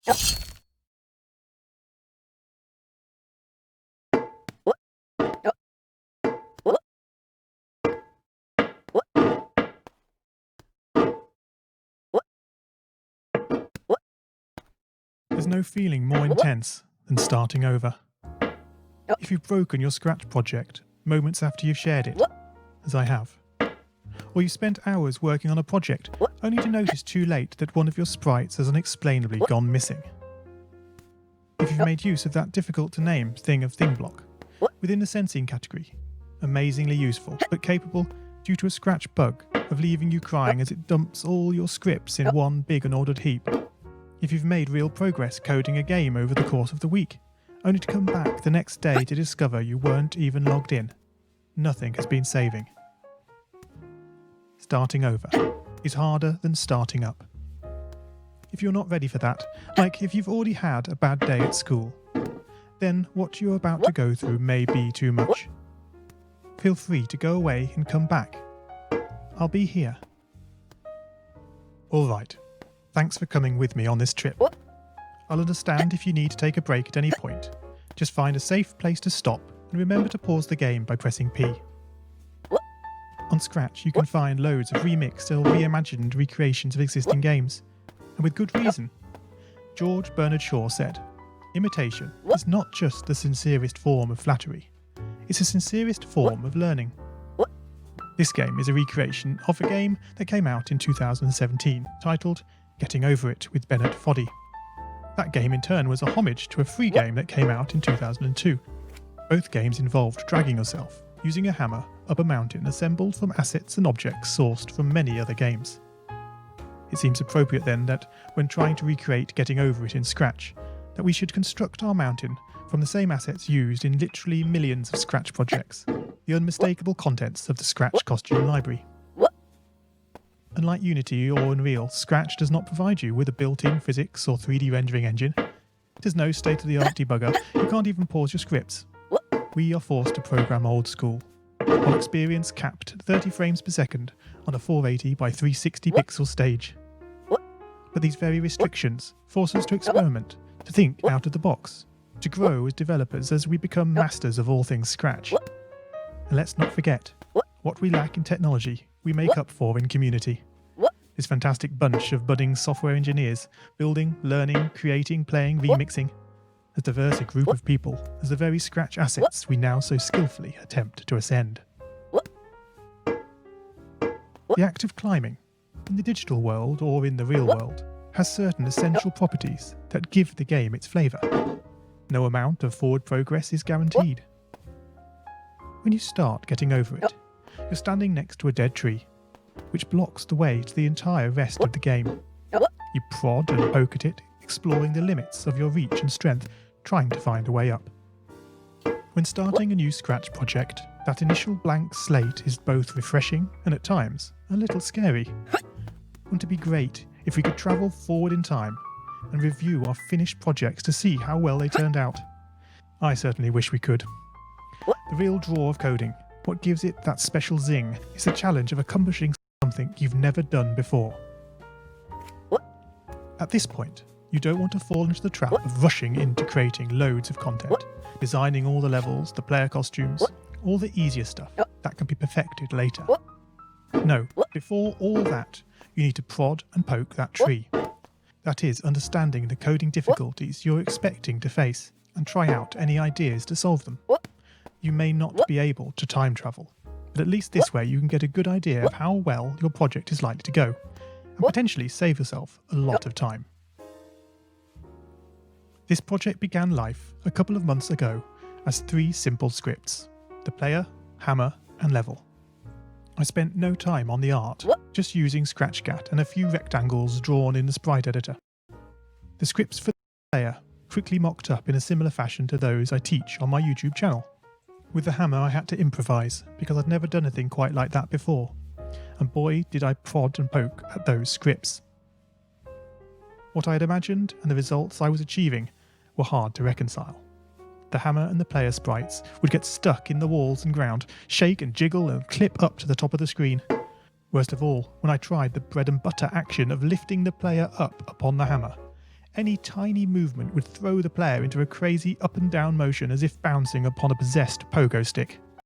There's no feeling more intense than starting over. If you've broken your Scratch project moments after you've shared it, as I have, or you spent hours working on a project only to notice too late that one of your sprites has unexplainably gone missing. If you've made use of that difficult to name thing of thing block within the sensing category, amazingly useful but capable due to a Scratch bug of leaving you crying as it dumps all your scripts in one big unordered heap. If you've made real progress coding a game over the course of the week, only to come back the next day to discover you weren't even logged in, nothing has been saving. Starting over is harder than starting up. If you're not ready for that, like if you've already had a bad day at school, then what you're about to go through may be too much. Feel free to go away and come back. I'll be here. Alright, thanks for coming with me on this trip. I'll understand if you need to take a break at any point. Just find a safe place to stop and remember to pause the game by pressing P. On Scratch you can find loads of remixed or reimagined recreations of existing games, and with good reason. George Bernard Shaw said, "Imitation is not just the sincerest form of flattery, it's the sincerest form of learning." This game is a recreation of a game that came out in 2017, titled Getting Over It with Bennett Foddy. That game in turn was a homage to a free game that came out in 2002. Both games involved dragging yourself, using a hammer, up a mountain assembled from assets and objects sourced from many other games. It seems appropriate then that, when trying to recreate Getting Over It in Scratch, that we should construct our mountain from the same assets used in literally millions of Scratch projects, the unmistakable contents of the Scratch costume library. Unlike Unity or Unreal, Scratch does not provide you with a built-in physics or 3D rendering engine. It is no state-of-the-art debugger, you can't even pause your scripts. We are forced to program old school, on experience capped at 30 frames per second on a 480 by 360 pixel stage. But these very restrictions force us to experiment, to think out of the box, to grow as developers as we become masters of all things Scratch. And let's not forget, what we lack in technology, we make up for in community. This fantastic bunch of budding software engineers, building, learning, creating, playing, remixing, as diverse a group of people as the very Scratch assets we now so skillfully attempt to ascend. The act of climbing, in the digital world or in the real world, has certain essential properties that give the game its flavour. No amount of forward progress is guaranteed. When you start Getting Over It, you're standing next to a dead tree, which blocks the way to the entire rest of the game. You prod and poke at it, exploring the limits of your reach and strength, trying to find a way up. When starting a new Scratch project, that initial blank slate is both refreshing and at times a little scary. Wouldn't it be great if we could travel forward in time and review our finished projects to see how well they turned out? I certainly wish we could. The real draw of coding, what gives it that special zing, is the challenge of accomplishing something you've never done before. At this point, you don't want to fall into the trap of rushing into creating loads of content, designing all the levels, the player costumes, all the easier stuff that can be perfected later. No, before all that, you need to prod and poke that tree. That is, understanding the coding difficulties you're expecting to face and try out any ideas to solve them. You may not be able to time travel, but at least this way you can get a good idea of how well your project is likely to go, and potentially save yourself a lot of time. This project began life a couple of months ago as 3 simple scripts: the player, hammer, and level. I spent no time on the art, just using Scratchcat and a few rectangles drawn in the sprite editor. The scripts for the player quickly mocked up in a similar fashion to those I teach on my YouTube channel. With the hammer I had to improvise because I'd never done anything quite like that before, and boy did I prod and poke at those scripts. What I had imagined and the results I was achieving were hard to reconcile. The hammer and the player sprites would get stuck in the walls and ground, shake and jiggle and clip up to the top of the screen. Worst of all, when I tried the bread and butter action of lifting the player up upon the hammer, Any tiny movement would throw the player into a crazy up and down motion as if bouncing upon a possessed pogo stick.